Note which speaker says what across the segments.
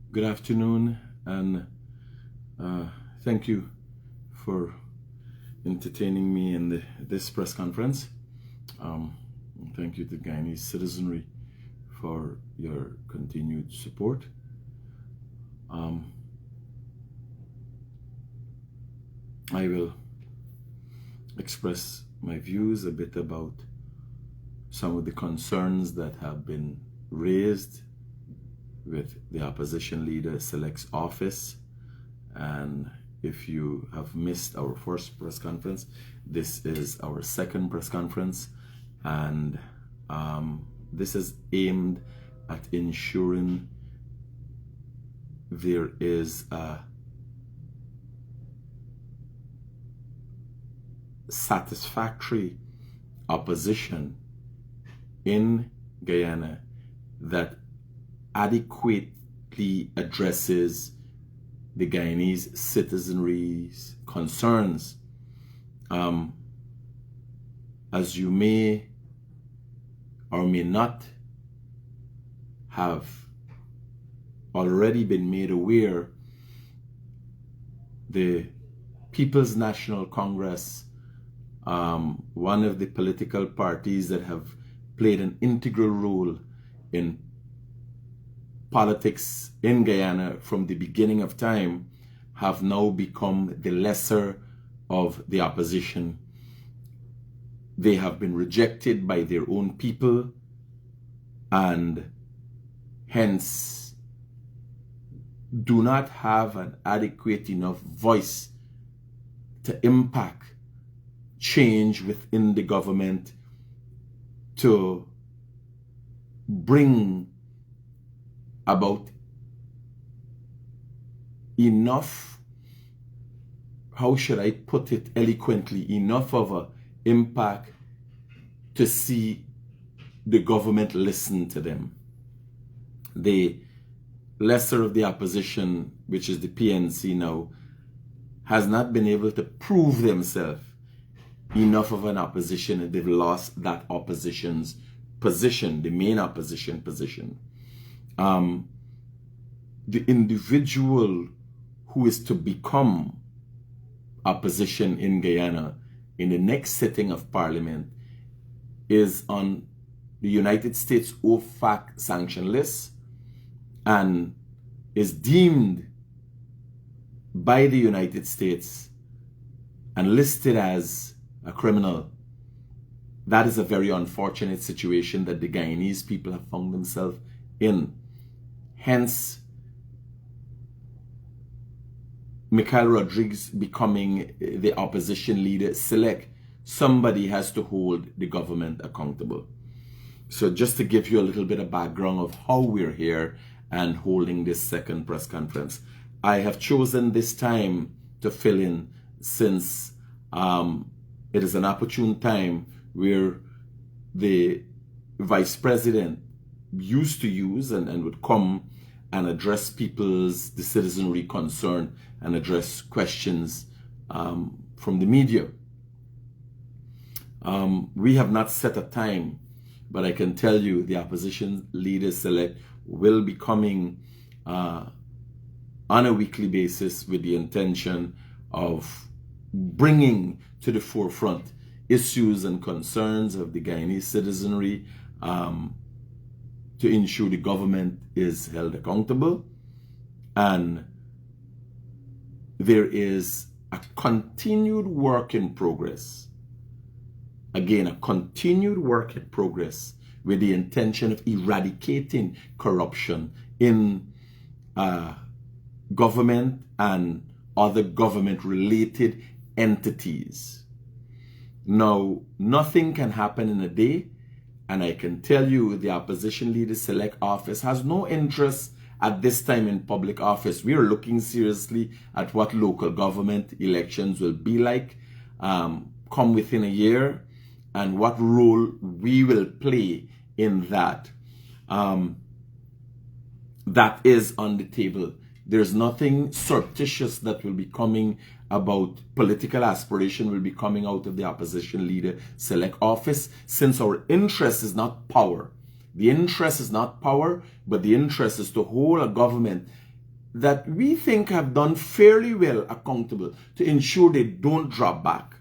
Speaker 1: Good afternoon, and thank you for entertaining me in this press conference. Thank you to Guyanese citizenry for your continued support. I will express my views a bit about some of the concerns that have been raised with the opposition leader select's office. And if you have missed our first press conference, this is our second press conference, and this is aimed at ensuring there is a satisfactory opposition in Guyana that adequately addresses the Guyanese citizenry's concerns. As you may or may not have already been made aware, the People's National Congress, one of the political parties that have played an integral role in politics in Guyana from the beginning of time, have now become the lesser of the opposition. They have been rejected by their own people, and hence do not have an adequate enough voice to impact change within the government, to bring about enough, how should I put it eloquently, enough of an impact to see the government listen to them. The lesser of the opposition, which is the PNC now, has not been able to prove themselves enough of an opposition, and they've lost that opposition's position, the main opposition position. The individual who is to become opposition in Guyana in the next sitting of Parliament is on the United States OFAC sanction list and is deemed by the United States and listed as a criminal. That is a very unfortunate situation that the Guyanese people have found themselves in. Hence, Michael Rodriguez becoming the opposition leader select, somebody has to hold the government accountable. So just to give you a little bit of background of how we're here and holding this second press conference, I have chosen this time to fill in since it is an opportune time where the vice president used to use and would come and address the citizenry concern and address questions from the media. We have not set a time, but I can tell you the opposition leader select will be coming on a weekly basis with the intention of bringing to the forefront issues and concerns of the Guyanese citizenry, to ensure the government is held accountable, and there is a continued work in progress. Again, a continued work in progress with the intention of eradicating corruption in government and other government-related entities. Now, nothing can happen in a day, and I can tell you the opposition leader select office has no interest at this time in public office. We are looking seriously at what local government elections will be like come within a year, and what role we will play in that. That is on the table. There's nothing surreptitious that will be coming about political aspiration will be coming out of the opposition leader select office, since our interest is not power. The interest is not power, but the interest is to hold a government that we think have done fairly well accountable to ensure they don't drop back.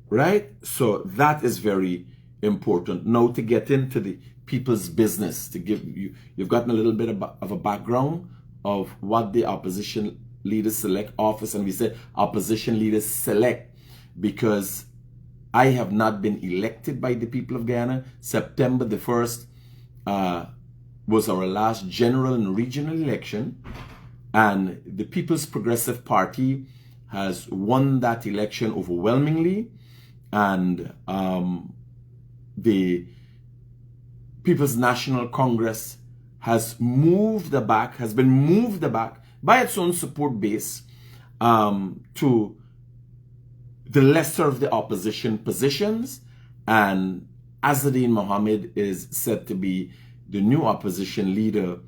Speaker 1: Right? So that is very important. Now to get into the people's business, to give you, you've gotten a little bit of a background of what the opposition leaders select office, and we say opposition leaders select because I have not been elected by the people of Guyana. September the 1st was our last general and regional election, and the People's Progressive Party has won that election overwhelmingly, and the People's National Congress has been moved back by its own support base to the lesser of the opposition positions, and Azadine Mohammed is said to be the new opposition leader,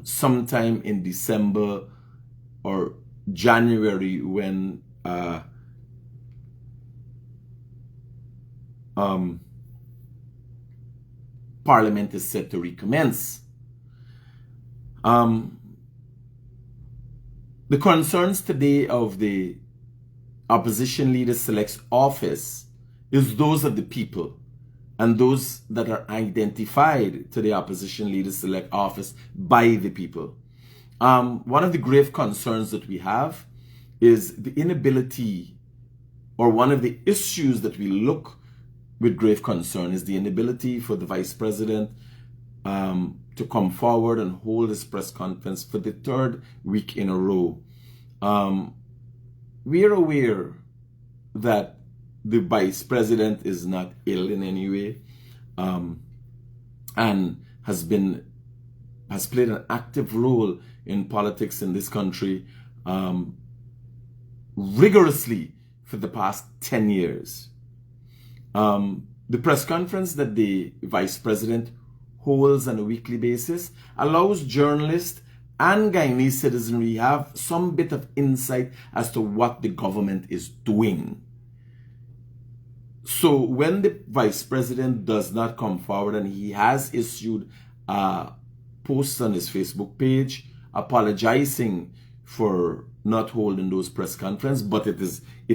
Speaker 1: sometime in December or January, when Parliament is set to recommence. The concerns today of the opposition leader selects office is those of the people, and those that are identified to the opposition leader select office by the people. One of the grave concerns that we have is the inability, or one of the issues that we look with grave concern is the inability for the Vice President to come forward and hold his press conference for the 3rd week in a row. We are aware that the Vice President is not ill in any way, and has played an active role in politics in this country rigorously for the past 10 years. The press conference that the Vice President holds on a weekly basis allows journalists and Guyanese citizenry have some bit of insight as to what the government is doing. So when the Vice President does not come forward, and he has issued posts on his Facebook page apologizing for not holding those press conferences, but it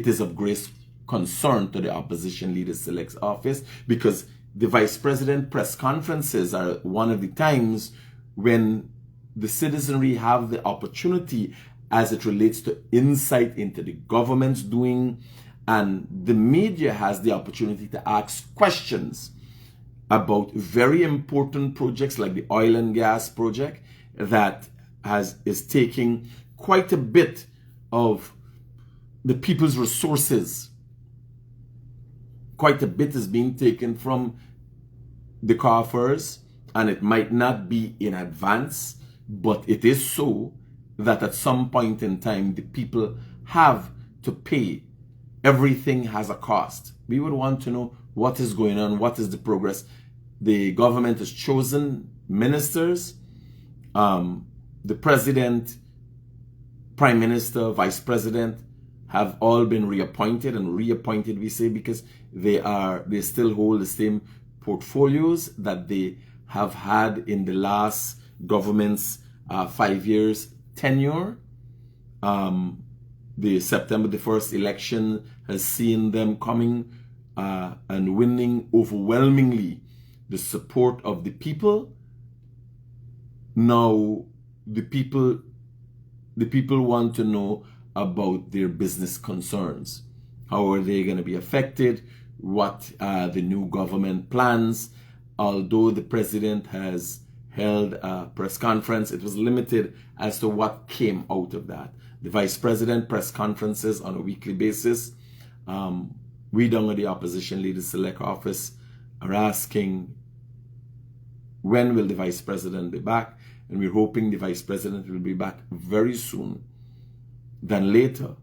Speaker 1: is of great concern to the opposition leader selects office, because the Vice President press conferences are one of the times when the citizenry have the opportunity as it relates to insight into the government's doing, and the media has the opportunity to ask questions about very important projects like the oil and gas project that is taking quite a bit of the people's resources. Quite a bit is being taken from the coffers, and it might not be in advance, but it is so that at some point in time the people have to pay. Everything has a cost. We would want to know what is going on, what is the progress. The government has chosen ministers. The president, prime minister, vice president have all been reappointed, and reappointed we say because they still hold the same portfolios that they have had in the last government's 5 years tenure. The September the 1st election has seen them coming and winning overwhelmingly the support of the people. Now the people want to know about their business concerns. How are they going to be affected? What the new government plans? Although the president has held a press conference, it was limited as to what came out of that. The vice president press conferences on a weekly basis. We down at the opposition leaders select office are asking, when will the vice president be back? And we're hoping the vice president will be back very soon than later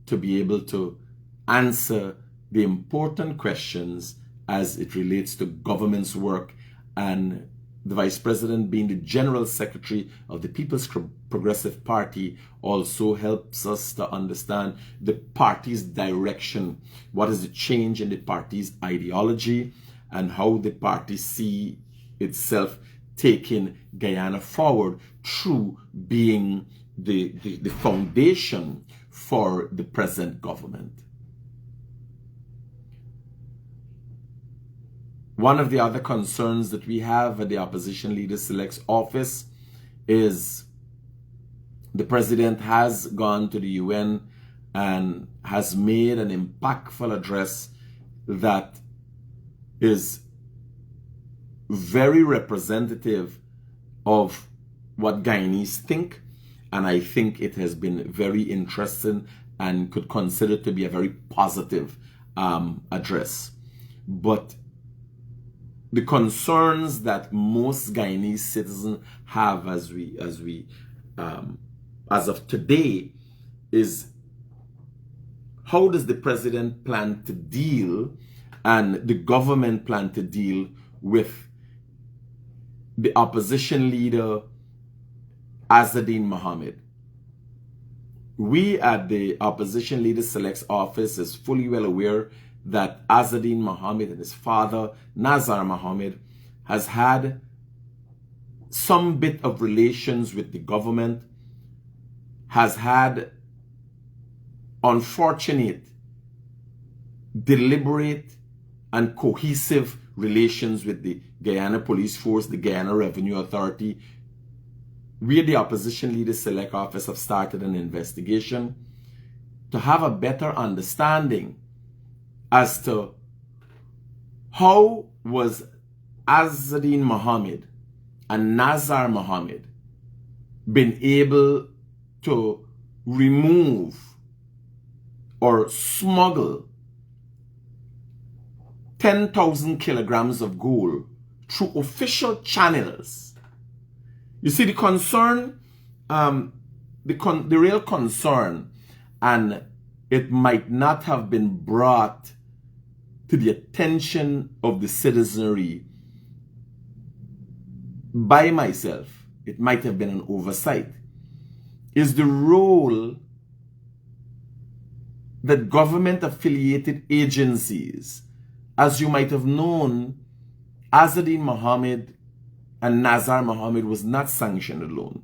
Speaker 1: to be able to answer the important questions as it relates to government's work, and the vice president being the general secretary of the People's Progressive Party also helps us to understand the party's direction, what is the change in the party's ideology, and how the party see itself taking Guyana forward through being the foundation for the present government. One of the other concerns that we have at the Opposition Leader Select's office is the president has gone to the UN and has made an impactful address that is very representative of what Guyanese think, and I think it has been very interesting and could consider to be a very positive address. But the concerns that most Guyanese citizens have as of today is, how does the president plan to deal and the government plan to deal with the opposition leader Azzedine Mohammed? We at the Opposition Leader Select's office is fully well aware that Azzedine Mohammed and his father Nazar Mohammed has had some bit of relations with the government, has had unfortunate, deliberate and cohesive relations with the Guyana Police Force, the Guyana Revenue Authority. We at the Opposition Leader Select Office have started an investigation to have a better understanding as to how was Azzedine Mohammed and Nazar Mohammed been able to remove or smuggle 10,000 kilograms of gold through official channels. You see, the concern, the real concern, and it might not have been brought to the attention of the citizenry by myself, it might have been an oversight, is the role that government-affiliated agencies, as you might have known, Azzedine Mohammed and Nazar Mohammed was not sanctioned alone.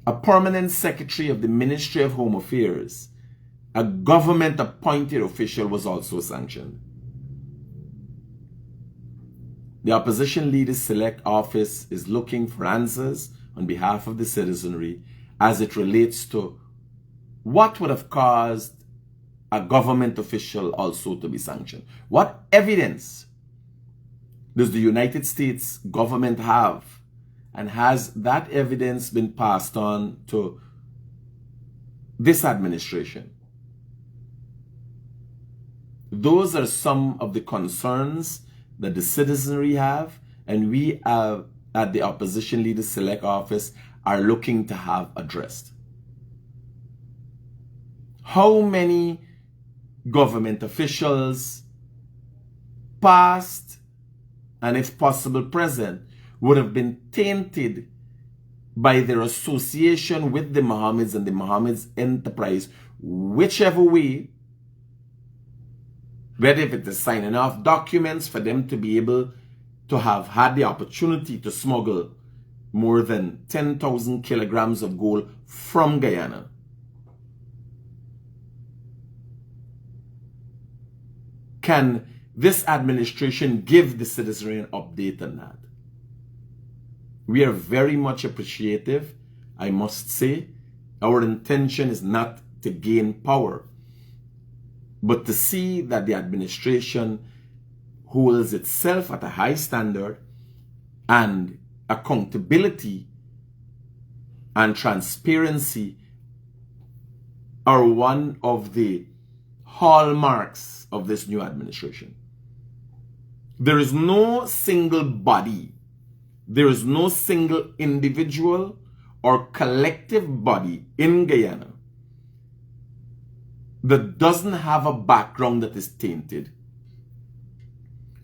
Speaker 1: A permanent secretary of the Ministry of Home Affairs, a government-appointed official, was also sanctioned. The Opposition Leader Select Office is looking for answers on behalf of the citizenry as it relates to what would have caused a government official also to be sanctioned. What evidence does the United States government have, and has that evidence been passed on to this administration? Those are some of the concerns that the citizenry have, and we at the Opposition Leader Select Office are looking to have addressed. How many government officials, past and if possible present, would have been tainted by their association with the Mohammeds and the Mohammeds enterprise, whichever way, whether if it is signing off documents for them to be able to have had the opportunity to smuggle more than 10,000 kilograms of gold from Guyana. Can this administration give the citizenry an update on that? We are very much appreciative, I must say. Our intention is not to gain power, but to see that the administration holds itself at a high standard, and accountability and transparency are one of the hallmarks of this new administration. There is no single body, there is no single individual or collective body in Guyana that doesn't have a background that is tainted.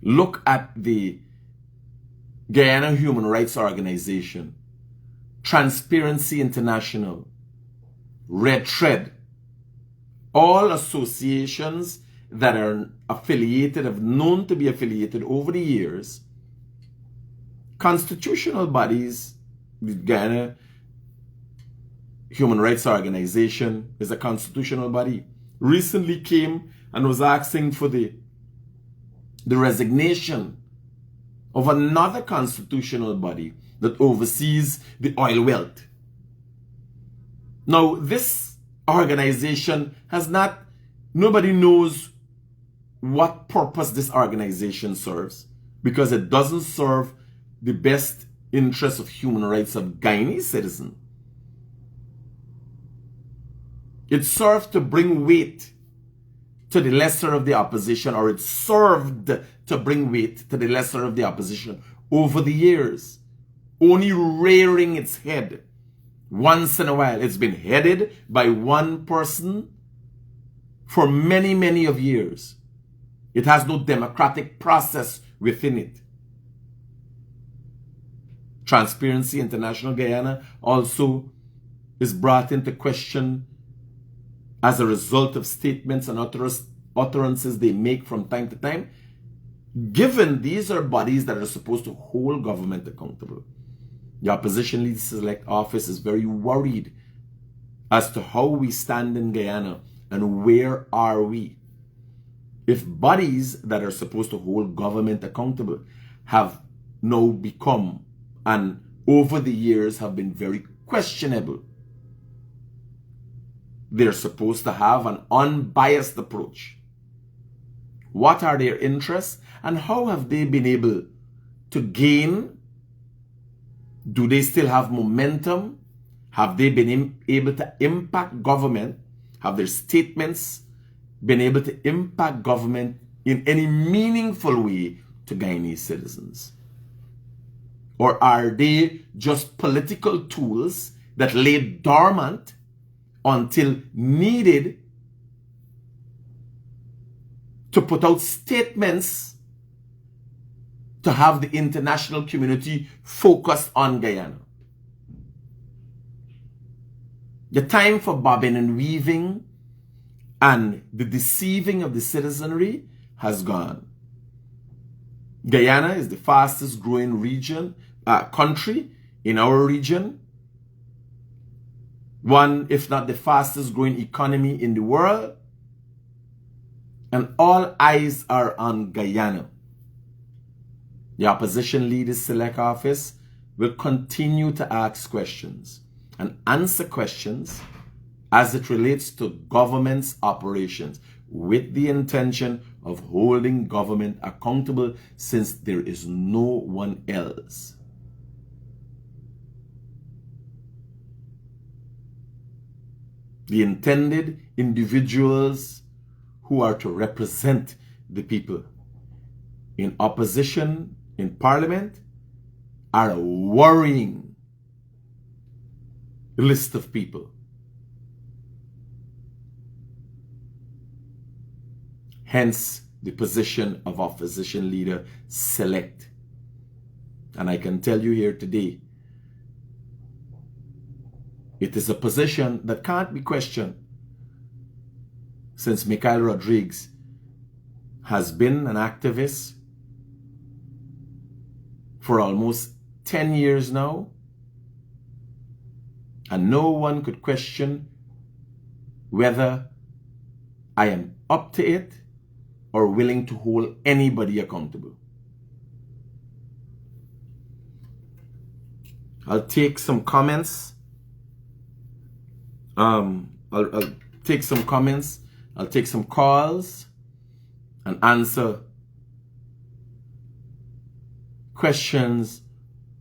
Speaker 1: Look at the Guyana Human Rights Organization, Transparency International, Red Thread, all associations that are affiliated, have known to be affiliated over the years constitutional bodies, the Guyana Human Rights Organization is a constitutional body, recently came and was asking for the resignation of another constitutional body that oversees the oil wealth. Now, this organization has not, nobody knows what purpose this organization serves, because it doesn't serve the best interests of human rights of Guyanese citizens. It served to bring weight to the lesser of the opposition, or it served to bring weight to the lesser of the opposition over the years, only rearing its head once in a while. It's been headed by one person for many, many of years. It has no democratic process within it. Transparency International Guyana also is brought into question as a result of statements and utterances they make from time to time, given these are bodies that are supposed to hold government accountable. The Opposition Leader Select Office is very worried as to how we stand in Guyana and where are we. If bodies that are supposed to hold government accountable have now become, and over the years have been very questionable, they're supposed to have an unbiased approach. What are their interests and how have they been able to gain? Do they still have momentum? Have they been able to impact government? Have their statements been able to impact government in any meaningful way to Guyanese citizens? Or are they just political tools that lay dormant until needed to put out statements to have the international community focused on Guyana? The time for bobbing and weaving and the deceiving of the citizenry has gone. Guyana is the fastest growing country in our region. One, if not the fastest growing economy in the world. And all eyes are on Guyana. The Opposition Leaders Select Office will continue to ask questions and answer questions as it relates to government's operations, with the intention of holding government accountable, since there is no one else. The intended individuals who are to represent the people in opposition in parliament are a worrying list of people. Hence the position of Opposition Leader Select. And I can tell you here today, it is a position that can't be questioned, since Michael Rodriguez has been an activist for almost 10 years now, and no one could question whether I am up to it or willing to hold anybody accountable. I'll take some comments. I'll take some comments. I'll take some calls and answer questions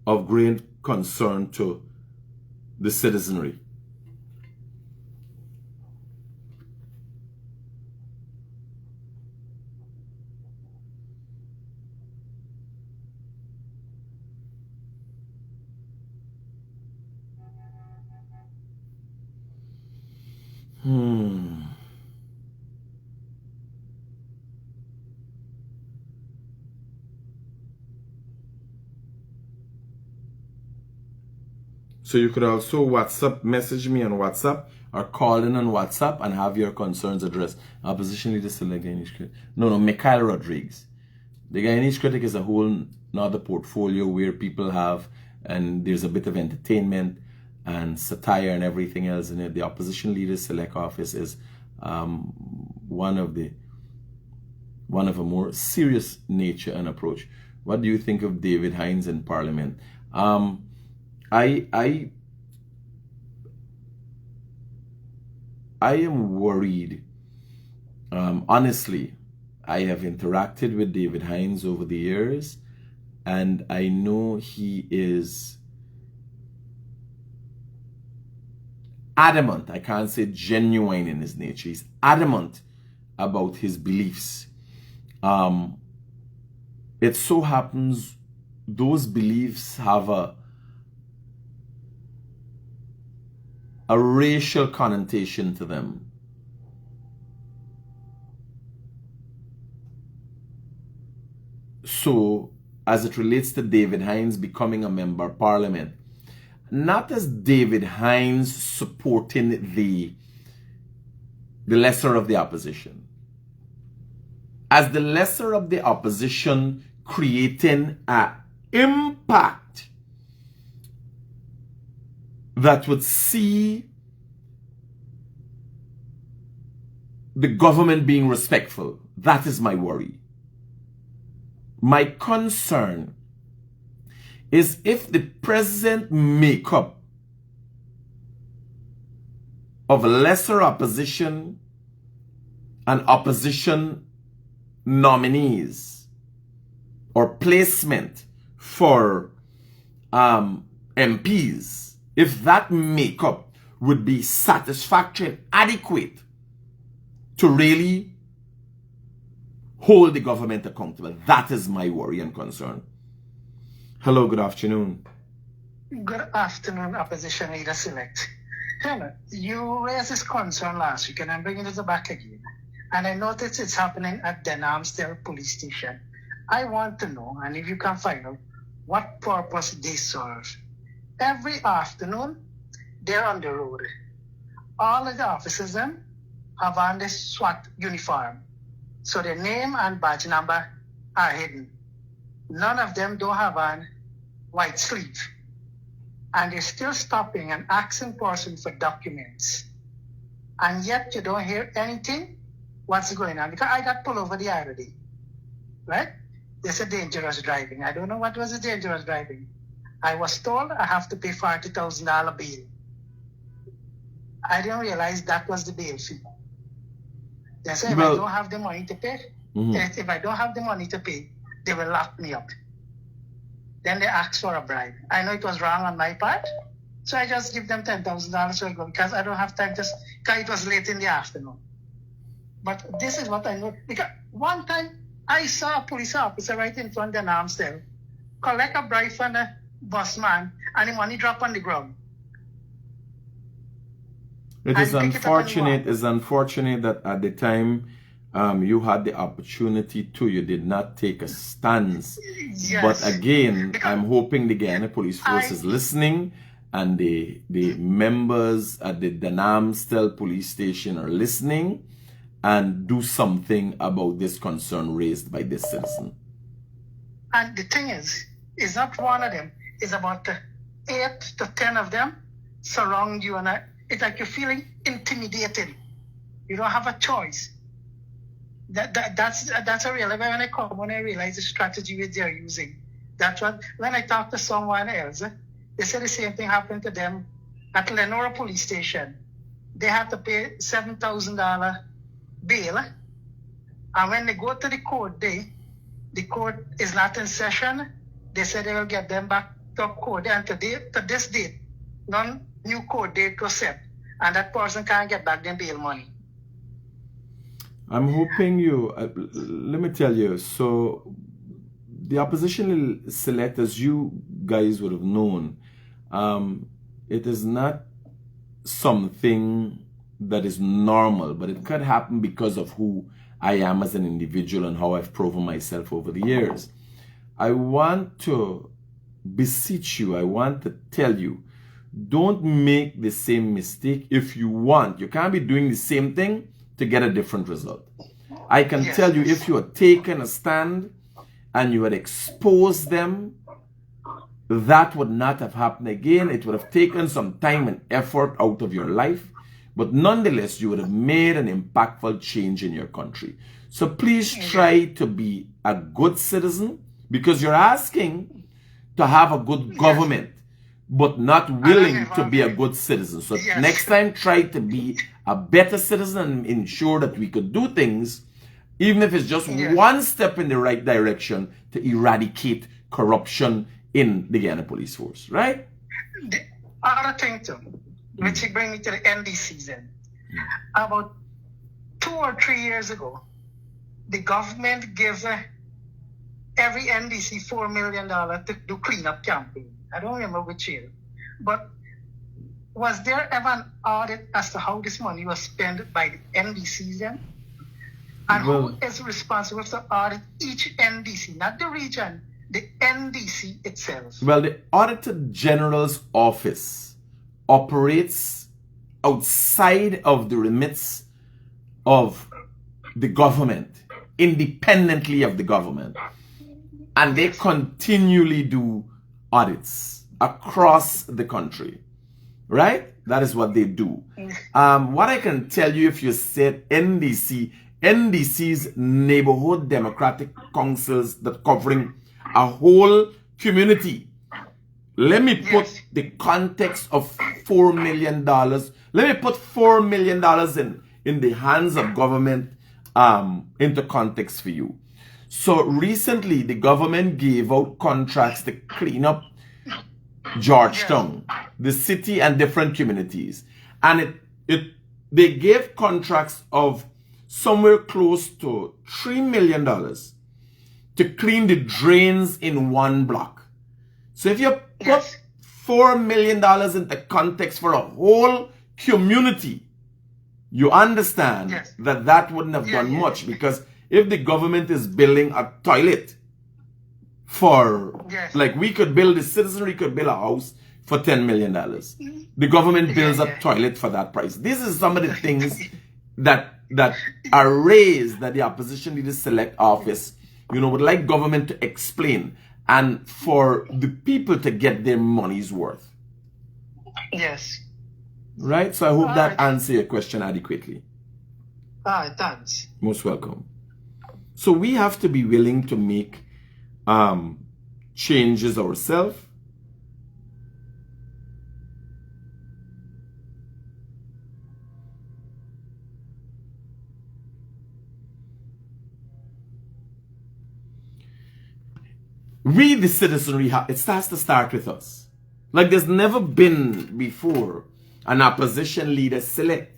Speaker 1: of great concern to the citizenry. So you could also message me on WhatsApp or call in on WhatsApp and have your concerns addressed. Opposition Leader Select Guyanese. No, Michael Rodriguez. The Guyanese Critic is a whole another portfolio where people have, and there's a bit of entertainment and satire and everything else in it. The Opposition Leaders Select Office is one of a more serious nature and approach. What do you think of David Hines in Parliament? I am worried. Honestly, I have interacted with David Hines over the years, and I know he is adamant. I can't say genuine in his nature. He's adamant about his beliefs. It so happens those beliefs have a racial connotation to them. So, as it relates to David Hines becoming a member of parliament, not as David Hines supporting the lesser of the opposition, as the lesser of the opposition creating an impact that would see the government being respectful. That is my worry. My concern is if the present makeup of lesser opposition and opposition nominees or placement for MPs, if that makeup would be satisfactory and adequate to really hold the government accountable. That is my worry and concern. Hello, good afternoon.
Speaker 2: Good afternoon, Opposition Leader Select. Hannah, you raised this concern last week, and I'm bringing it back again. And I noticed it's happening at Denhamsdale Police Station. I want to know, and if you can find out, what purpose they serve. Every afternoon, they're on the road. All of the officers then have on the SWAT uniform. So their name and badge number are hidden. None of them don't have on white sleeve. And they're still stopping and asking person for documents. And yet you don't hear anything. What's going on? Because I got pulled over the other day. Right? They said dangerous driving. I don't know what was the dangerous driving. I was told I have to pay $40,000 bail. I didn't realize that was the bail fee. They said if I don't have the money to pay, if I don't have the money to pay, they will lock me up. Then they asked for a bribe. I know it was wrong on my part, so I just give them $10,000 to go because I don't have time to, because it was late in the afternoon. But this is what I know. Because one time I saw a police officer right in front of the Denhamsdale collect a bribe from the busman and the money drop on the ground.
Speaker 1: It is unfortunate. It's unfortunate that at the time you had the opportunity to, you did not take a stance.
Speaker 2: Yes.
Speaker 1: But again, I'm hoping the Guyana Police Force is listening, and the members at the Denhamsdale Police Station are listening and do something about this concern raised by this citizen.
Speaker 2: And the thing is not one of them. It's about 8 to 10 of them surround you, and it's like you're feeling intimidated. You don't have a choice. That's a real. When I come, when I realize the strategy which they're using, that's what. When I talk to someone else, they say the same thing happened to them at Lenora Police Station. They had to pay $7,000 bail, and when they go to the court day, the court is not in session. They say they will get them back to court, and to this date, none new court date was set, and that person can't get back their bail money.
Speaker 1: I'm hoping let me tell you, so the opposition select, as you guys would have known, it is not something that is normal, but it could happen because of who I am as an individual and how I've proven myself over the years. I want to beseech you, I want to tell you, don't make the same mistake if you want. You can't be doing the same thing to get a different result. I can tell you, if you are taking a stand and you had exposed them, that would not have happened again. It would have taken some time and effort out of your life, but nonetheless, you would have made an impactful change in your country. So please try to be a good citizen, because you're asking to have a good government, but not willing to be a good citizen. So next time, try to be a better citizen and ensure that we could do things, even if it's just one step in the right direction, to eradicate corruption in the Guyana police force, right?
Speaker 2: The other thing too, which brings me to the ND season. About 2 or 3 years ago, the government gave every NDC $4 million to do cleanup campaign. I don't remember which year. But was there ever an audit as to how this money was spent by the NDCs then? And who is responsible to audit each NDC, not the region, the NDC itself?
Speaker 1: Well, the Auditor General's office operates outside of the remits of the government, independently of the government. And they continually do audits across the country, right? That is what they do. What I can tell you, if you said NDC, NDC's neighborhood democratic councils that covering a whole community. Let me put the context of $4 million. Let me put $4 million in the hands of government into context for you. So recently, the government gave out contracts to clean up Georgetown, the city and different communities. And they gave contracts of somewhere close to $3 million to clean the drains in one block. So if you put $4 million into context for a whole community, you understand that wouldn't have done much, because if the government is building a toilet for, like we could build, the citizenry could build a house for $10 million. The government builds a toilet for that price. This is some of the things that are raised that the Opposition Leaders Select Office, would like government to explain, and for the people to get their money's worth.
Speaker 2: Yes.
Speaker 1: Right? So I hope that answers your question adequately.
Speaker 2: Thanks.
Speaker 1: Most welcome. So we have to be willing to make changes ourselves. We, the citizenry, it starts to start with us. Like there's never been before an opposition leader select.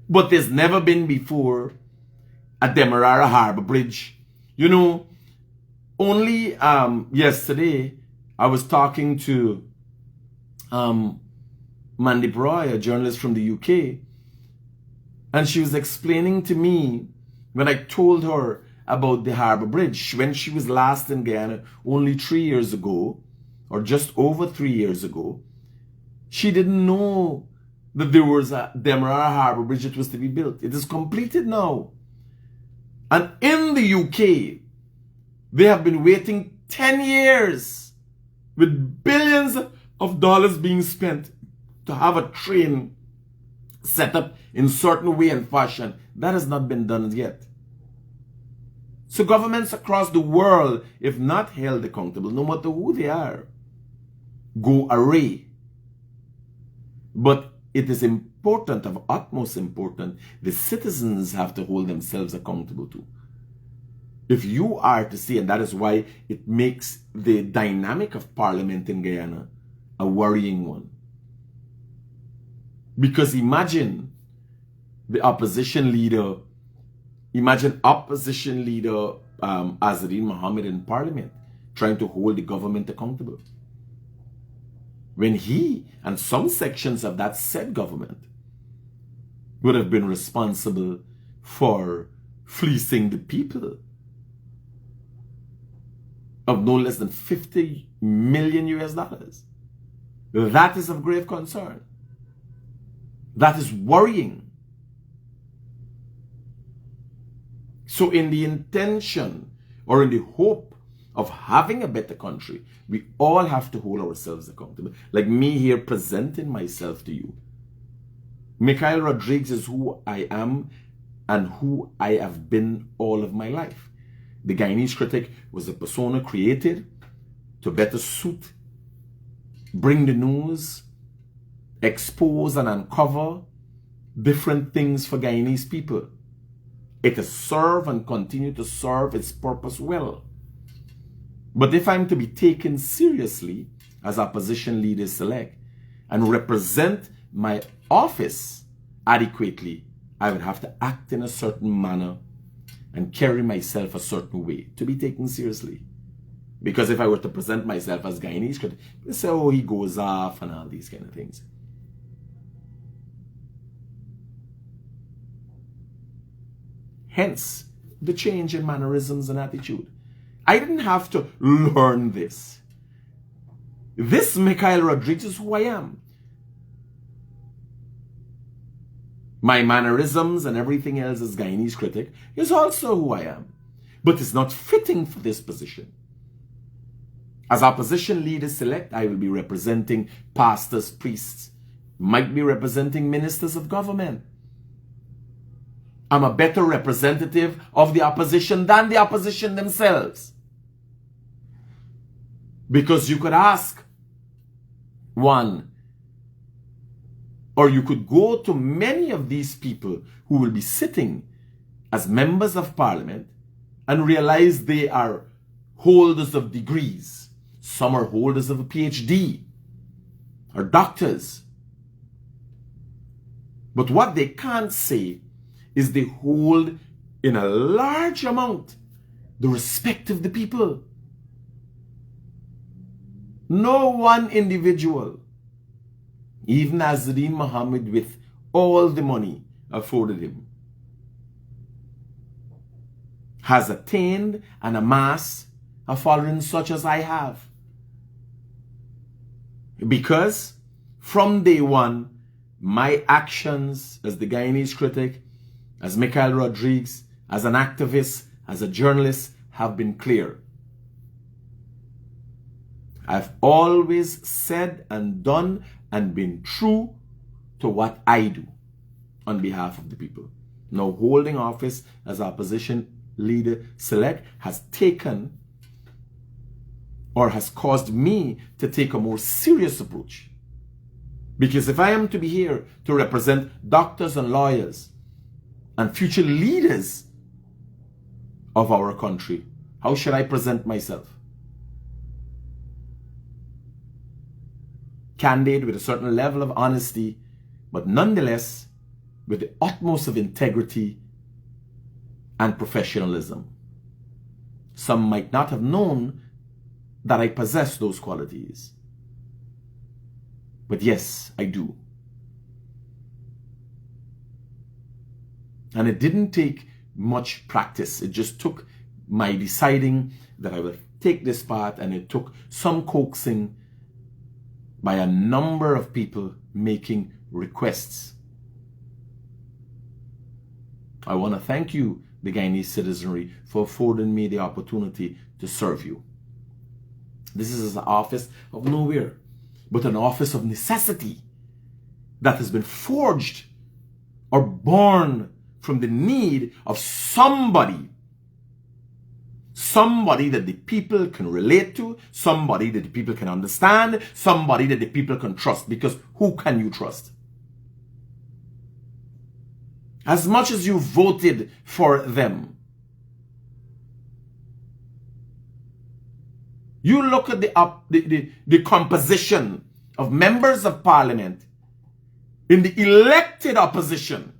Speaker 1: But there's never been before a Demerara Harbor Bridge. Only yesterday I was talking to Mandeep Roy, a journalist from the UK, and she was explaining to me, when I told her about the Harbor Bridge, when she was last in Guyana only 3 years ago, or just over 3 years ago, she didn't know that there was a Demerara Harbor Bridge that was to be built. It is completed now. And in the UK, they have been waiting 10 years with billions of dollars being spent to have a train set up in certain way and fashion. That has not been done yet. So governments across the world, if not held accountable, no matter who they are, go array. But it is important, of utmost importance, the citizens have to hold themselves accountable too. If you are to see, and that is why it makes the dynamic of parliament in Guyana a worrying one. Because imagine the opposition leader, Azadeen Mohammed in parliament trying to hold the government accountable, when he and some sections of that said government would have been responsible for fleecing the people of no less than $50 million US. That is of grave concern. That is worrying. So in the intention or in the hope of having a better country, we all have to hold ourselves accountable. Like me here presenting myself to you. Mikhail Rodriguez is who I am and who I have been all of my life. The Guyanese critic was a persona created to better suit, bring the news, expose and uncover different things for Guyanese people. It has served and continue to serve its purpose well. But if I'm to be taken seriously as opposition leader select and represent my office adequately, I would have to act in a certain manner and carry myself a certain way to be taken seriously. Because if I were to present myself as Guyanese critic, they say, oh, he goes off and all these kind of things. Hence, the change in mannerisms and attitude. I didn't have to learn this. This Mikhail Rodriguez is who I am. My mannerisms and everything else as Guyanese critic is also who I am. But it's not fitting for this position. As opposition leader select, I will be representing pastors, priests, might be representing ministers of government. I'm a better representative of the opposition than the opposition themselves. Because you could ask one, or you could go to many of these people who will be sitting as members of parliament and realize they are holders of degrees. Some are holders of a PhD or doctors. But what they can't say is they hold in a large amount the respect of the people. No one individual, even Azadeen Muhammad with all the money afforded him, has attained and amassed a following such as I have. Because from day one, my actions as the Guyanese critic, as Mikhail Rodriguez, as an activist, as a journalist, have been clear. I've always said and done and been true to what I do on behalf of the people. Now, holding office as opposition leader select has taken or has caused me to take a more serious approach. Because if I am to be here to represent doctors and lawyers and future leaders of our country, how should I present myself? Candid, with a certain level of honesty, but nonetheless with the utmost of integrity and professionalism. Some might not have known that I possess those qualities. But yes, I do. And it didn't take much practice. It just took my deciding that I will take this path, and it took some coaxing by a number of people making requests. I want to thank you, the Guyanese citizenry, for affording me the opportunity to serve you. This is an office of nowhere, but an office of necessity that has been forged or born from the need of somebody that the people can relate to, somebody that the people can understand, somebody that the people can trust. Because who can you trust? As much as you voted for them, you look at the composition of members of parliament in the elected opposition.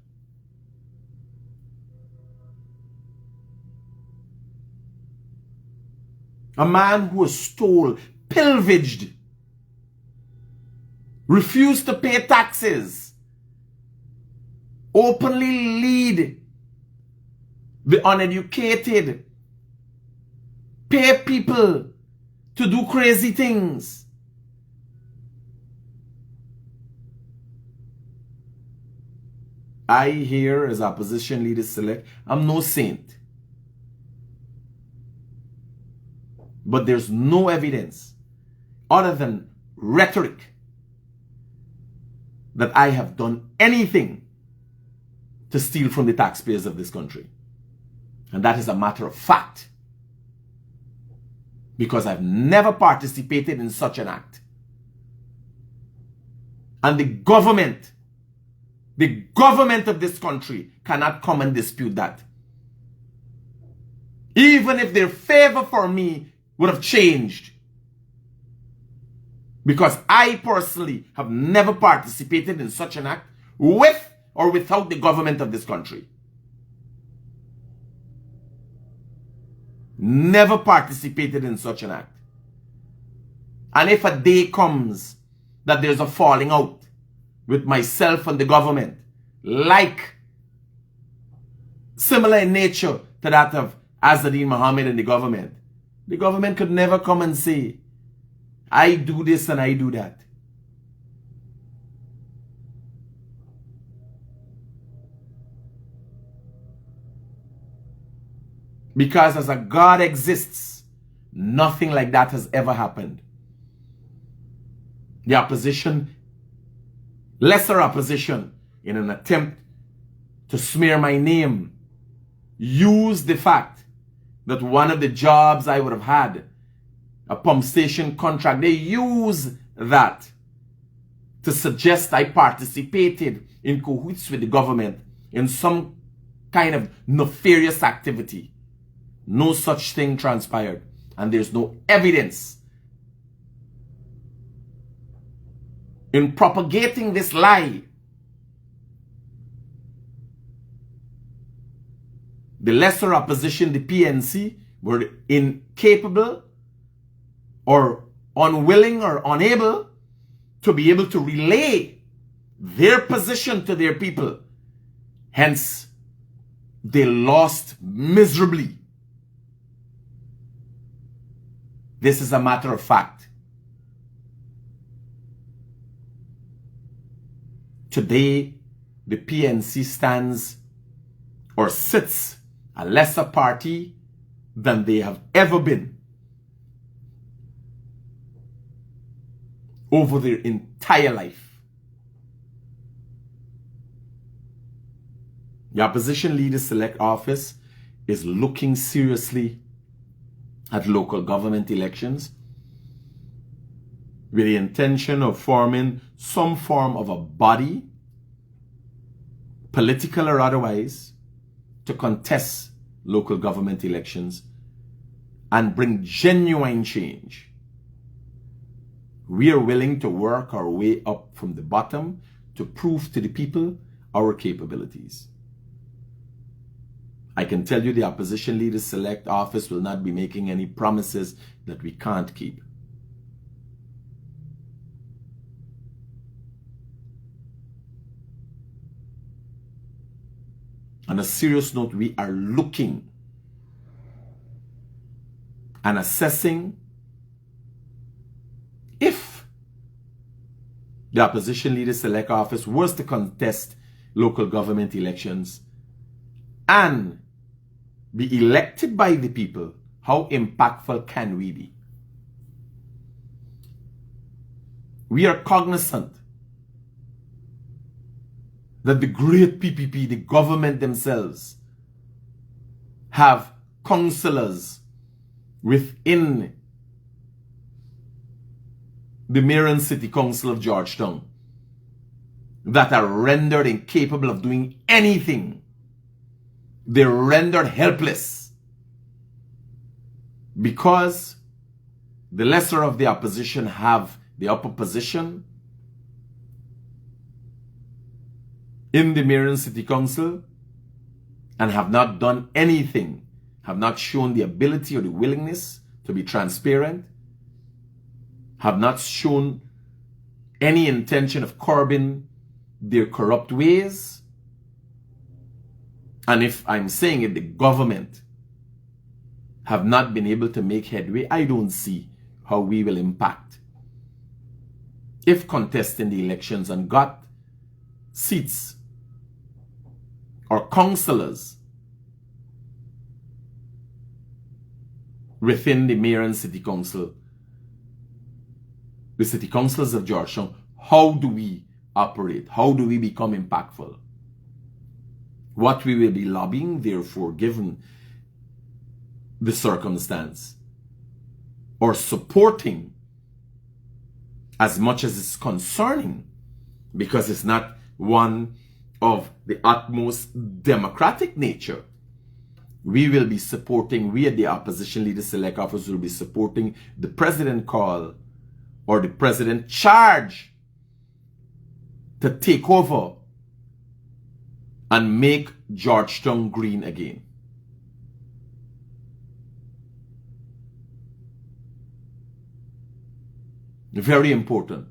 Speaker 1: A man who stole, pillaged, refused to pay taxes, openly lead the uneducated, pay people to do crazy things. I here as opposition leader select, I'm no saint. But there's no evidence other than rhetoric that I have done anything to steal from the taxpayers of this country. And that is a matter of fact. Because I've never participated in such an act. And the government of this country cannot come and dispute that. Even if their favor for me would have changed. Because I personally have never participated in such an act with or without the government of this country. Never participated in such an act. And if a day comes that there's a falling out with myself and the government, like similar in nature to that of Azzedine Mohammed and the government could never come and say, I do this and I do that. Because as a God exists, nothing like that has ever happened. The opposition, lesser opposition, in an attempt to smear my name, used the fact that one of the jobs I would have had, a pump station contract, they use that to suggest I participated in cahoots with the government in some kind of nefarious activity. No such thing transpired. And there's no evidence in propagating this lie. The lesser opposition, the PNC, were incapable or unwilling or unable to be able to relay their position to their people. Hence, they lost miserably. This is a matter of fact. Today, the PNC stands or sits a lesser party than they have ever been over their entire life. The Opposition Leaders Select Office is looking seriously at local government elections with the intention of forming some form of a body, political or otherwise, to contest local government elections and bring genuine change. We are willing to work our way up from the bottom to prove to the people our capabilities. I can tell you the Opposition Leaders Select Office will not be making any promises that we can't keep. On a serious note, we are looking and assessing if the Opposition Leaders Select Office was to contest local government elections and be elected by the people, how impactful can we be? We are cognizant that the great PPP, the government themselves, have councillors within the Mayor and City Council of Georgetown that are rendered incapable of doing anything. They're rendered helpless because the lesser of the opposition have the upper position in the Mayor and City Council and have not done anything, have not shown the ability or the willingness to be transparent, have not shown any intention of curbing their corrupt ways. And if I'm saying it, the government have not been able to make headway, I don't see how we will impact. If contesting the elections and got seats or councillors within the mayor and city council, the city councils of Georgetown, how do we operate? How do we become impactful? What we will be lobbying, therefore, given the circumstance, or supporting as much as it's concerning, because it's not one of the utmost democratic nature. We will be supporting, we at the opposition leader select office will be supporting the president call or the president charge to take over and make Georgetown green again. Very important.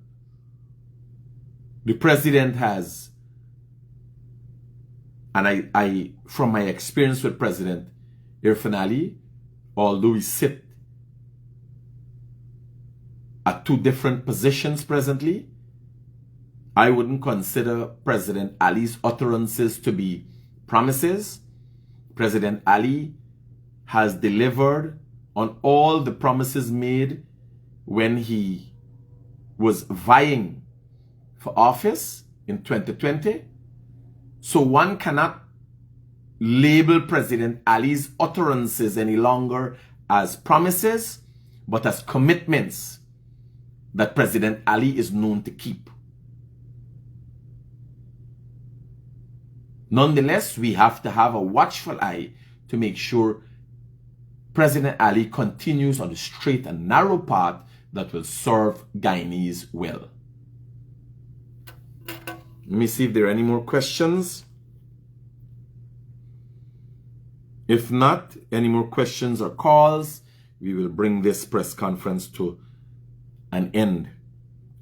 Speaker 1: The president has, and I from my experience with President Irfan Ali, although we sit at two different positions presently, I wouldn't consider President Ali's utterances to be promises. President Ali has delivered on all the promises made when he was vying for office in 2020. So one cannot label President Ali's utterances any longer as promises, but as commitments that President Ali is known to keep. Nonetheless, we have to have a watchful eye to make sure President Ali continues on the straight and narrow path that will serve Guyanese well. Let me see if there are any more questions. If not, any more questions or calls, we will bring this press conference to an end.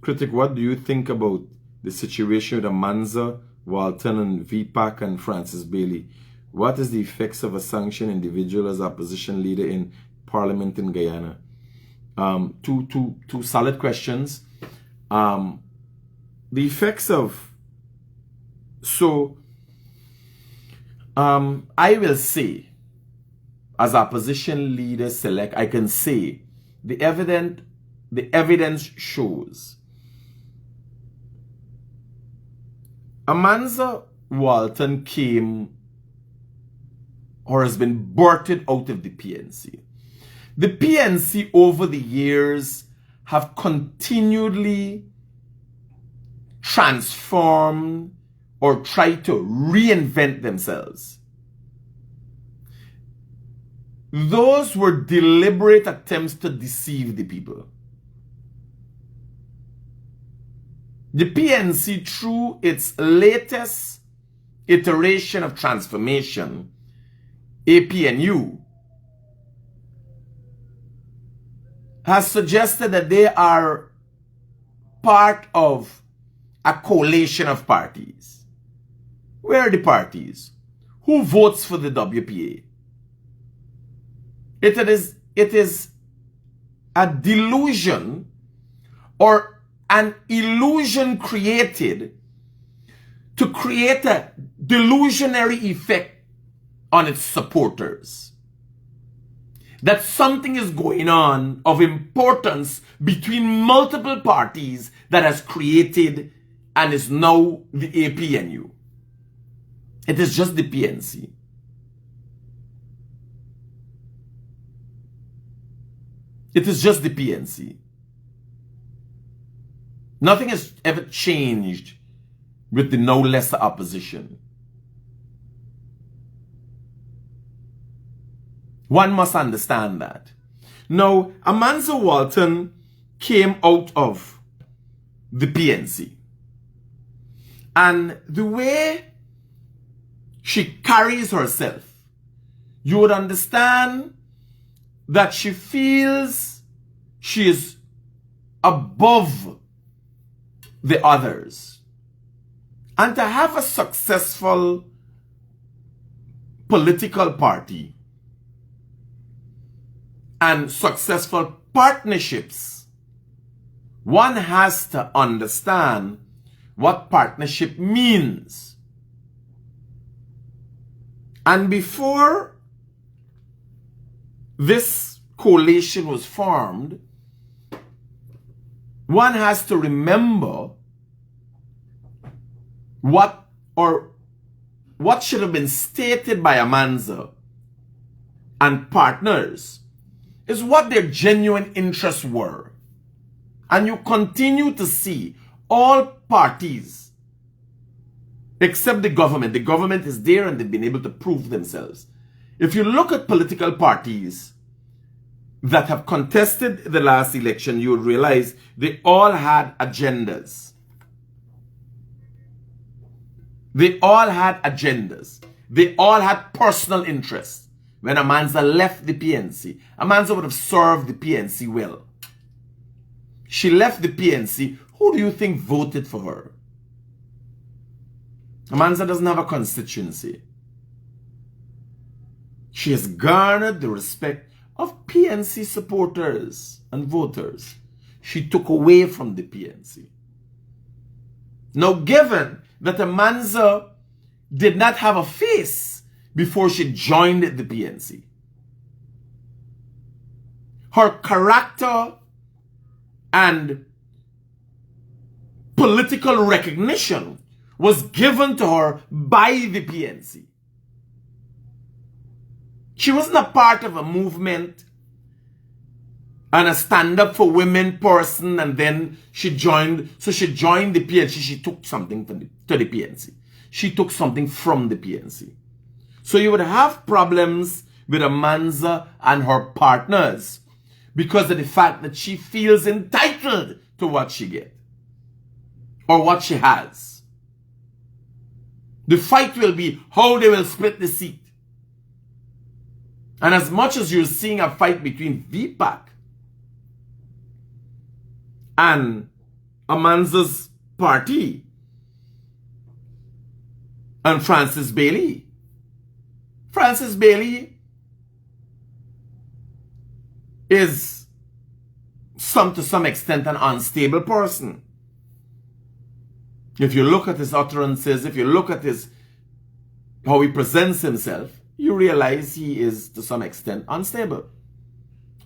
Speaker 1: Critic, what do you think about the situation with Amanza, Walton, and VPAC and Francis Bailey? What is the effects of a sanctioned individual as opposition leader in Parliament in Guyana? Two solid questions. The effects of... I will say, as opposition leader select, I can say the evidence shows Amanza Walton came or has been birthed out of the PNC. The PNC over the years have continually transformed or tried to reinvent themselves. Those were deliberate attempts to deceive the people. The PNC, through its latest iteration of transformation, APNU, has suggested that they are part of a coalition of parties. Where are the parties? Who votes for the WPA? It is a delusion or an illusion created to create a delusionary effect on its supporters. That something is going on of importance between multiple parties that has created and is now the APNU. It is just the PNC. It is just the PNC. Nothing has ever changed with the no lesser opposition. One must understand that. Now, Amanza Walton came out of the PNC. And the way she carries herself, you would understand that she feels she is above the others. And to have a successful political party and successful partnerships, one has to understand what partnership means. And before this coalition was formed, one has to remember what should have been stated by Amanza and partners is what their genuine interests were. And you continue to see all parties, except the government is there and they've been able to prove themselves. If you look at political parties that have contested the last election, you will realize they all had agendas. They all had agendas. They all had personal interests. When Amanza left the PNC, Amanza would have served the PNC well. She left the PNC. Who do you think voted for her? Amanza doesn't have a constituency. She has garnered the respect of PNC supporters and voters. She took away from the PNC. Now, given that Amanza did not have a face before she joined the PNC, her character and political recognition was given to her by the PNC. She wasn't a part of a movement and a stand-up for women person, and then she joined the PNC. She took something to the PNC. She took something from the PNC. So you would have problems with Amanza and her partners because of the fact that she feels entitled to what she gets or what she has. The fight will be how they will split the seat. And as much as you're seeing a fight between VPAC and Amanza's party and Francis Bailey is to some extent an unstable person. If you look at his utterances, if you look at how he presents himself, you realize he is to some extent unstable.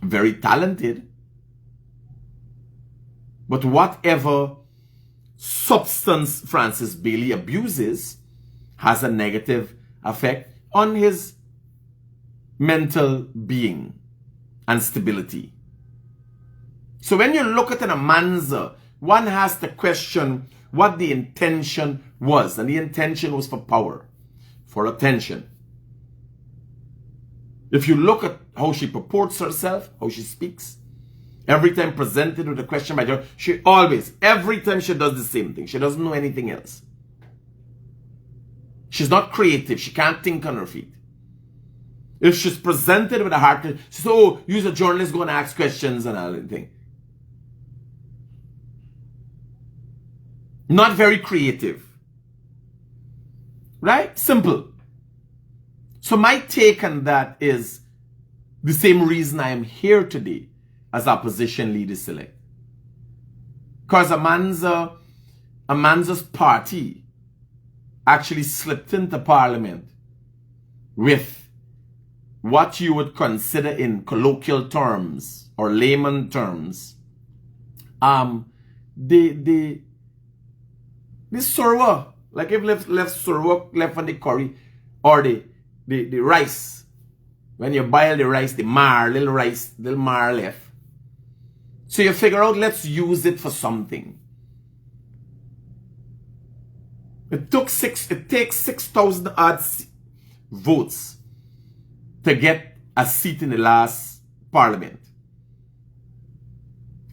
Speaker 1: Very talented. But whatever substance Francis Bailey abuses has a negative effect on his mental being and stability. So when you look at an Amanza, one has to question what the intention was. And the intention was for power, for attention. If you look at how she purports herself, how she speaks, every time presented with a question by her, every time she does the same thing. She doesn't know anything else. She's not creative. She can't think on her feet. If she's presented with a hard question, she says, oh, you're a journalist, go and ask questions and all that thing. Not very creative. Right? Simple. So my take on that is the same reason I am here today as opposition leader select. Because Amanza's party actually slipped into parliament with what you would consider in colloquial terms or layman terms, the surwa, like if left surwa left on the curry, or the rice. When you boil the rice, little mar left. So you figure out, let's use it for something. It takes 6,000 odd votes to get a seat in the last parliament.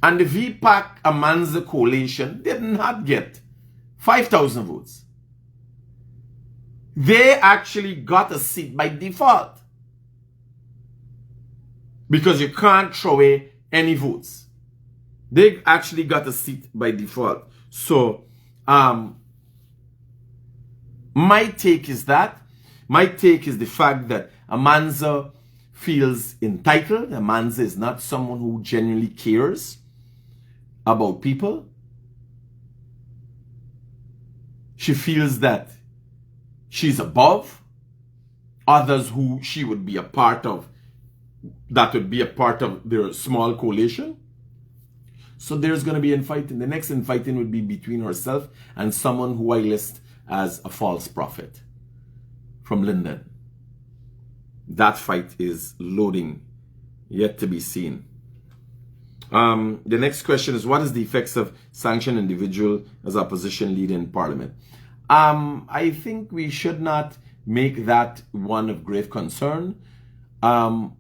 Speaker 1: And the VPAC Amanza coalition did not get 5,000 votes. They actually got a seat by default. Because you can't throw away any votes. They actually got a seat by default. So, my take is that. My take is the fact that Amanza feels entitled. Amanza is not someone who genuinely cares about people. She feels that she's above others who she would be a part of that would be a part of their small coalition. So there's going to be infighting. The next infighting would be between herself and someone who I list as a false prophet from Linden. That fight is loading, yet to be seen. The next question is, what is the effects of sanctioned individual as opposition leader in parliament? I think we should not make that one of grave concern. The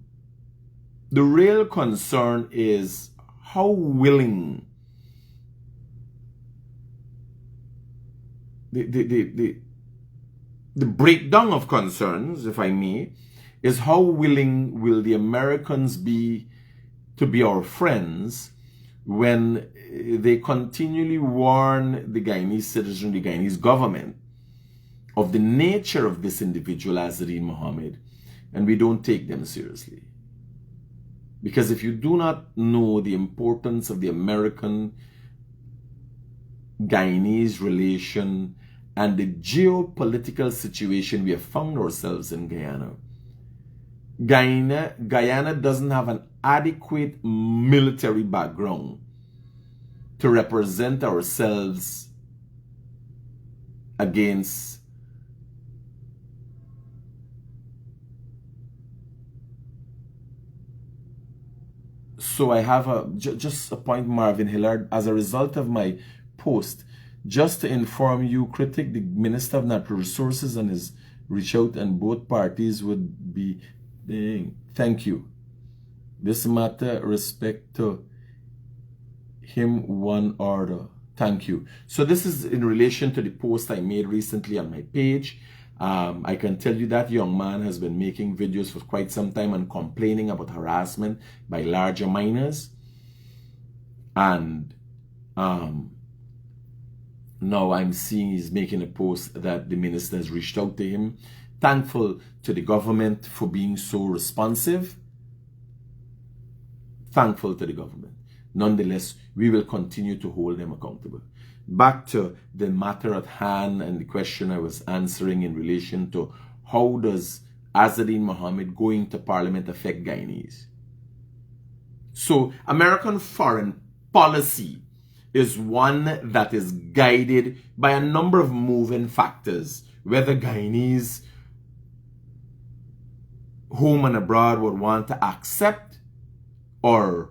Speaker 1: real concern is how willing the breakdown of concerns, if I may, is how willing will the Americans be to be our friends when they continually warn the Guyanese citizen, the Guyanese government, of the nature of this individual, Azadeen Mohammed, and we don't take them seriously. Because if you do not know the importance of the American-Guyanese relation and the geopolitical situation we have found ourselves in Guyana, Guyana doesn't have an adequate military background to represent ourselves against So I have just a point, Marvin Hillard, as a result of my post, just to inform you, critic the Minister of Natural Resources and his reach out, and both parties would be, thank you. This matter respect to him one order. Thank you. So this is in relation to the post I made recently on my page. I can tell you that young man has been making videos for quite some time and complaining about harassment by larger miners. And now I'm seeing he's making a post that the minister has reached out to him. Thankful to the government for being so responsive. Thankful to the government. Nonetheless, we will continue to hold them accountable. Back to the matter at hand and the question I was answering in relation to how does Azadeen Mohammed going to parliament affect Guyanese? So American foreign policy is one that is guided by a number of moving factors, whether Guyanese home and abroad would want to accept or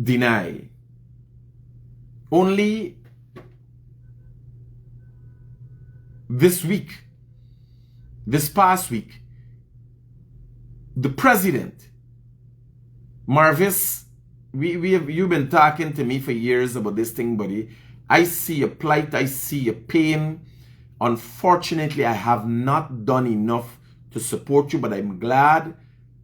Speaker 1: deny. Only this past week, the president, Marvis, you've been talking to me for years about this thing, buddy. I see a plight, I see a pain. Unfortunately, I have not done enough to support you, but I'm glad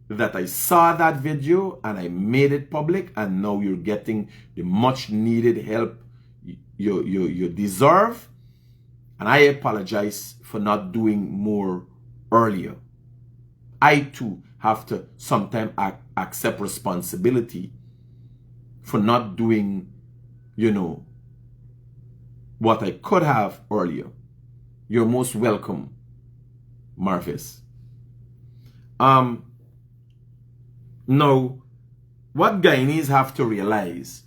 Speaker 1: that I saw that video and I made it public, and now you're getting the much needed help you deserve. And I apologize for not doing more earlier. I too have to sometimes accept responsibility for not doing, what I could have earlier. You're most welcome, Marvis. Now, what Guyanese have to realize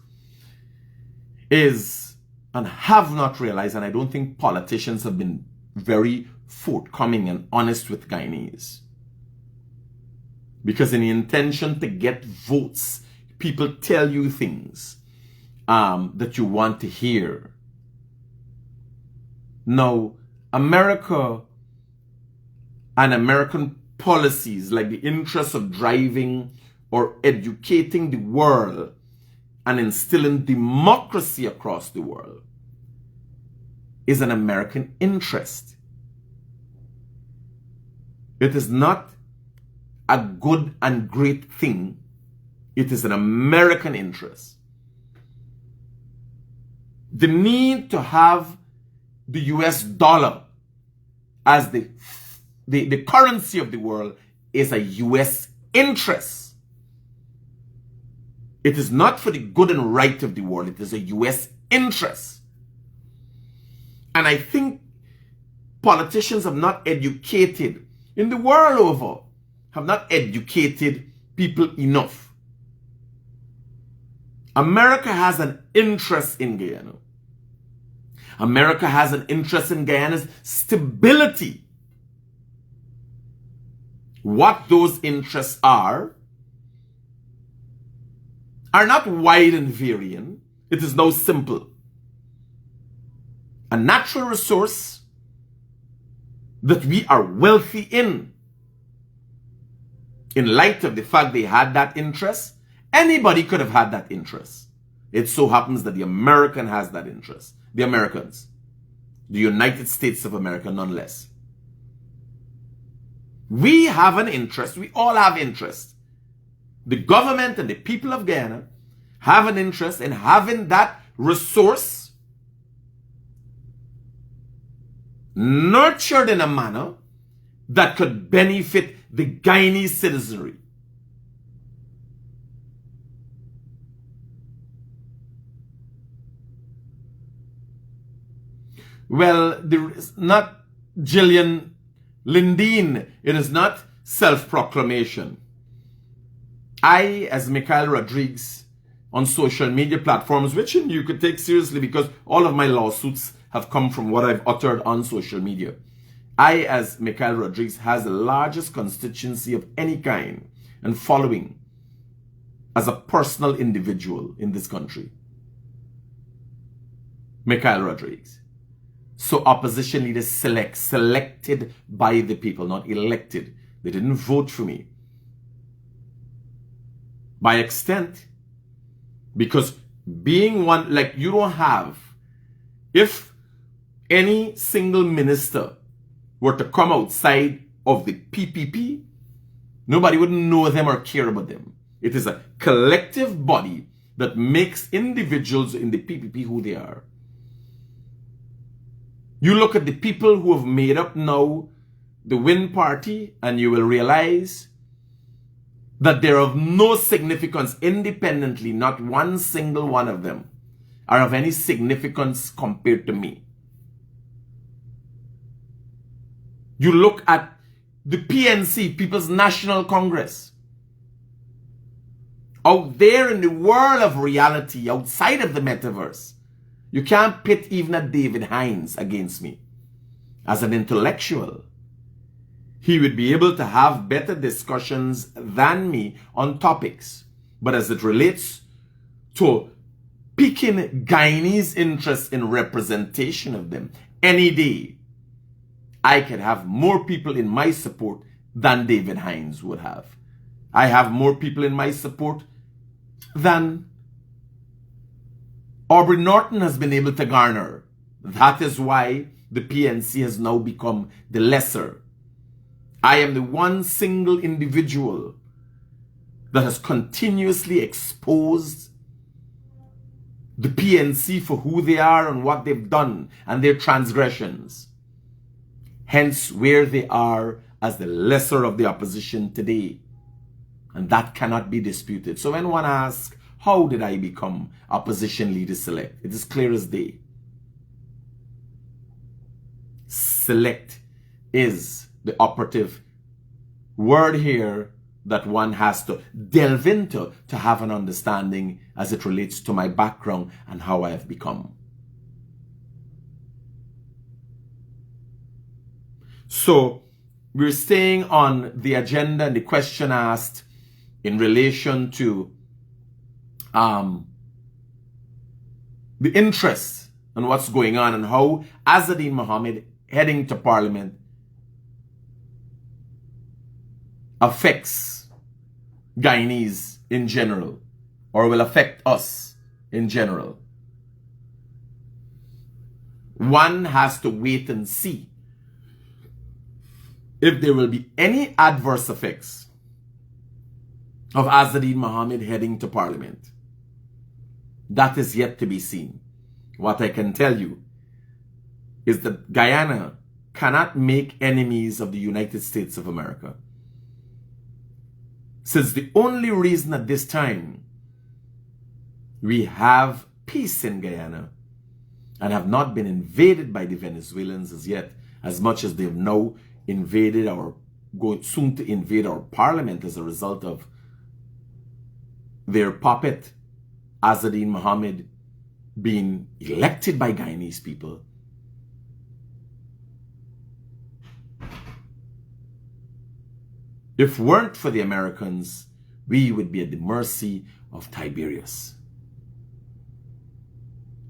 Speaker 1: is, and have not realized, and I don't think politicians have been very forthcoming and honest with Guyanese. Because in the intention to get votes, people tell you things that you want to hear. Now, America and American policies, like the interest of driving or educating the world and instilling democracy across the world, is an American interest. It is not a good and great thing. It is an American interest. The need to have the US dollar as the currency of the world is a US interest. It is not for the good and right of the world. It is a US interest. And I think politicians have not educated, in the world over, have not educated people enough. America has an interest in Guyana. America has an interest in Guyana's stability. What those interests are not wide and varying. It is now simple. A natural resource that we are wealthy in light of the fact they had that interest, anybody could have had that interest. It so happens that the American has that interest. The Americans. The United States of America, nonetheless. We have an interest. We all have interest. The government and the people of Guyana have an interest in having that resource nurtured in a manner that could benefit the Guyanese citizenry. Well, there is not Jillian Lindeen. It is not self-proclamation. I, as Mikhail Rodriguez, on social media platforms, which you could take seriously because all of my lawsuits have come from what I've uttered on social media. I, as Mikhail Rodriguez, has the largest constituency of any kind and following as a personal individual in this country. Mikhail Rodriguez. So opposition leaders selected by the people, not elected. They didn't vote for me. By extent, because being one, like you don't have, if any single minister were to come outside of the PPP, nobody would know them or care about them. It is a collective body that makes individuals in the PPP who they are. You look at the people who have made up now the Win Party and you will realize that they're of no significance independently. Not one single one of them are of any significance compared to me. You look at the PNC, People's National Congress. Out there in the world of reality, outside of the metaverse, you can't pit even a David Hines against me. As an intellectual, he would be able to have better discussions than me on topics. But as it relates to piquing Guyanese interest in representation of them, any day, I could have more people in my support than David Hines would have. I have more people in my support than Aubrey Norton has been able to garner. That is why the PNC has now become the lesser. I am the one single individual that has continuously exposed the PNC for who they are and what they've done and their transgressions. Hence where they are as the lesser of the opposition today. And that cannot be disputed. So when one asks, how did I become opposition leader select? It is clear as day. Select is the operative word here that one has to delve into to have an understanding as it relates to my background and how I have become. So we're staying on the agenda and the question asked in relation to the interest and what's going on and how Azadine Mohammed heading to Parliament affects Guyanese in general, or will affect us in general. One has to wait and see if there will be any adverse effects of Azadine Mohammed heading to Parliament. That is yet to be seen. What I can tell you is that Guyana cannot make enemies of the United States of America. Since the only reason at this time we have peace in Guyana and have not been invaded by the Venezuelans as yet, as much as they've now invaded or going soon to invade our parliament as a result of their puppet, Azadine Mohammed, being elected by Guyanese people. If weren't for the Americans, we would be at the mercy of Tiberius.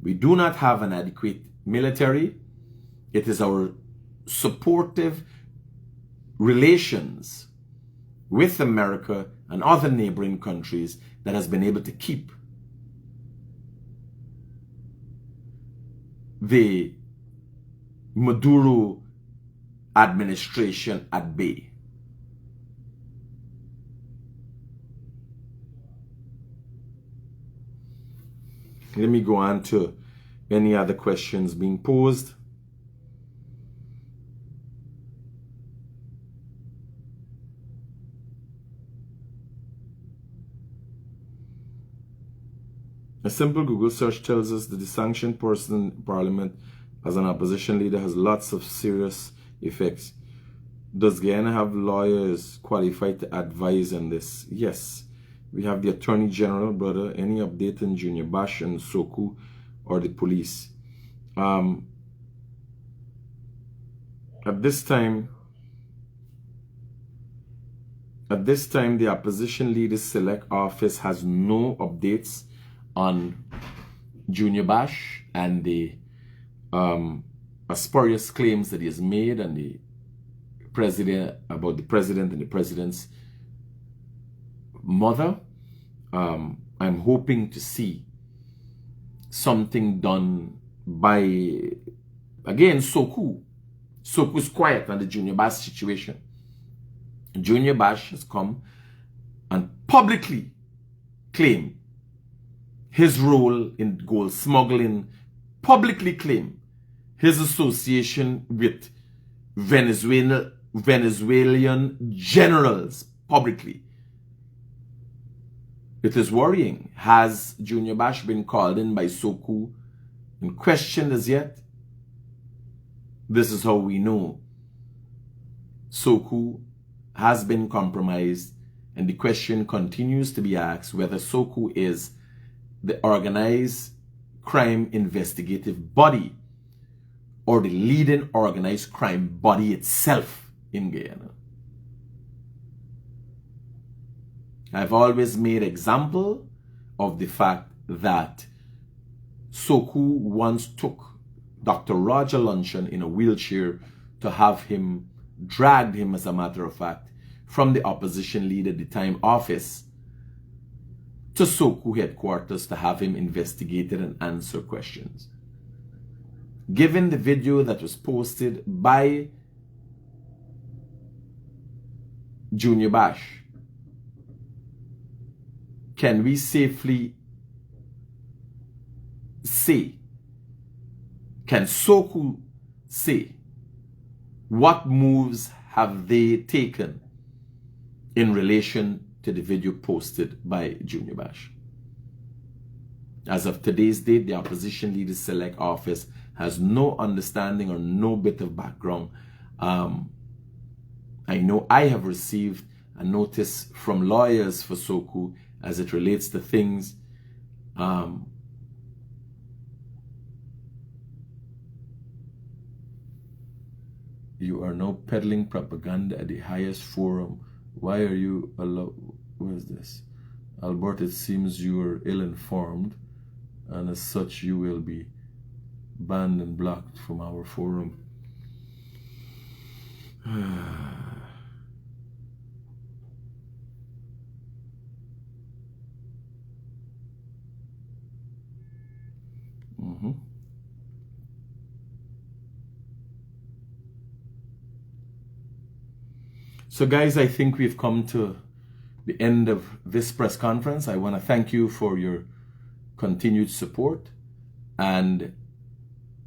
Speaker 1: We do not have an adequate military. It is our supportive relations with America and other neighboring countries that has been able to keep the Maduro administration at bay. Let me go on to any other questions being posed. A simple Google search tells us that the sanctioned person in Parliament as an opposition leader has lots of serious effects. Does Guyana have lawyers qualified to advise on this? Yes. We have the Attorney General, brother. Any update on Junior Bash and Soku or the police? At this time, the Opposition Leaders Select Office has no updates on Junior Bash and the spurious claims that he has made and the president about the president and the president's mother. I'm hoping to see something done by, again, Soku. Soku's quiet on the Junior Bash situation. Junior Bash has come and publicly claimed his role in gold smuggling, publicly claimed his association with Venezuelan generals publicly. It is worrying. Has Junior Bash been called in by Soku and questioned as yet? This is how we know Soku has been compromised, and the question continues to be asked whether Soku is the organized crime investigative body or the leading organized crime body itself in Guyana. I've always made example of the fact that Soku once took Dr. Roger Luncheon in a wheelchair to have him, dragged him as a matter of fact, from the opposition leader at the time office to Soku headquarters to have him investigated and answer questions. Given the video that was posted by Junior Bash, can we safely say, can Soku say, what moves have they taken in relation to the video posted by Junior Bash? As of today's date, the Opposition Leaders Select Office has no understanding or no bit of background. I know I have received a notice from lawyers for Soku as it relates to things you are now peddling propaganda at the highest forum. Why are you allowed? What is this? Albert, it seems you are ill-informed, and as such you will be banned and blocked from our forum. So guys, I think we've come to the end of this press conference. I want to thank you for your continued support, and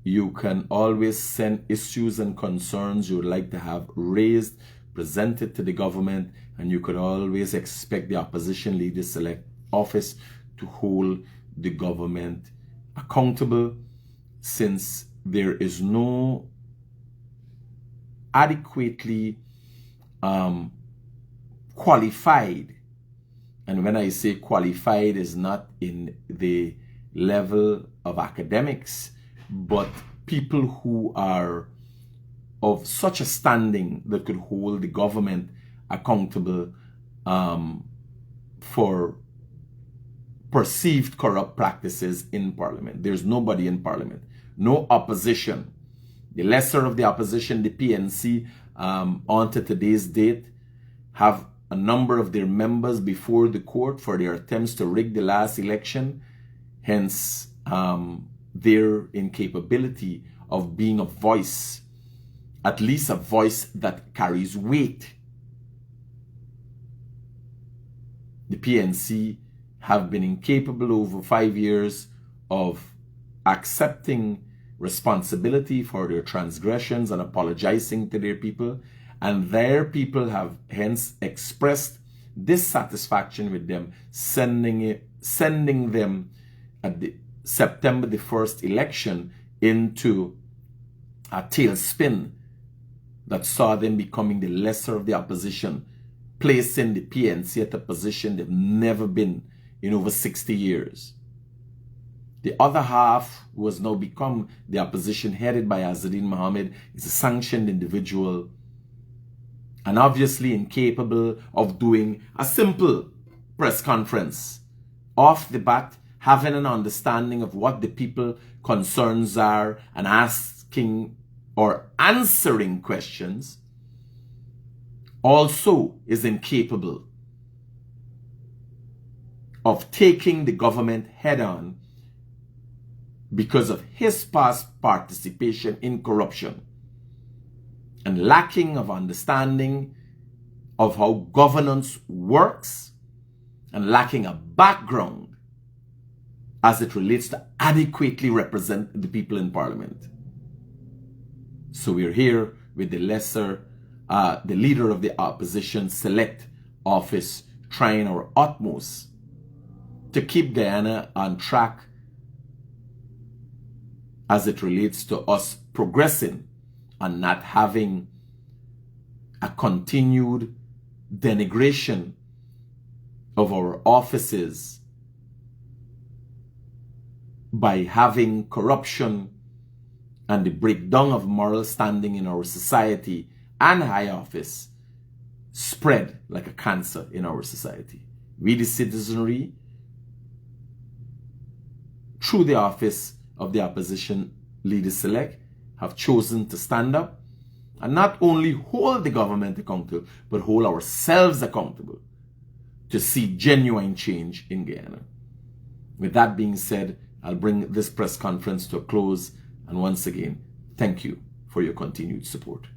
Speaker 1: you can always send issues and concerns you would like to have raised, presented to the government, and you could always expect the Opposition Leaders Select Office to hold the government accountable, since there is no adequately qualified and when I say qualified, is not in the level of academics, but people who are of such a standing that could hold the government accountable for perceived corrupt practices in Parliament. There's nobody in Parliament, no opposition. The lesser of the opposition, the PNC, on to today's date, have a number of their members before the court for their attempts to rig the last election, hence their incapability of being a voice, at least a voice that carries weight. The PNC have been incapable over 5 years of accepting responsibility for their transgressions and apologizing to their people, and their people have hence expressed dissatisfaction with them, sending them at the September the 1st election into a tailspin that saw them becoming the lesser of the opposition, placing the PNC at a position they've never been in over 60 years. The other half, who has now become the opposition headed by Azadin Mohammed, is a sanctioned individual and obviously incapable of doing a simple press conference off the bat, having an understanding of what the people concerns are and asking or answering questions. Also is incapable of taking the government head on because of his past participation in corruption and lacking of understanding of how governance works and lacking a background as it relates to adequately represent the people in Parliament. So we're here with the lesser, the leader of the opposition select office, trying our utmost to keep Guyana on track as it relates to us progressing and not having a continued denigration of our offices by having corruption and the breakdown of moral standing in our society and high office spread like a cancer in our society. We, the citizenry, through the office of the opposition leader select, have chosen to stand up and not only hold the government accountable, but hold ourselves accountable to see genuine change in Guyana. With that being said, I'll bring this press conference to a close, and once again, thank you for your continued support.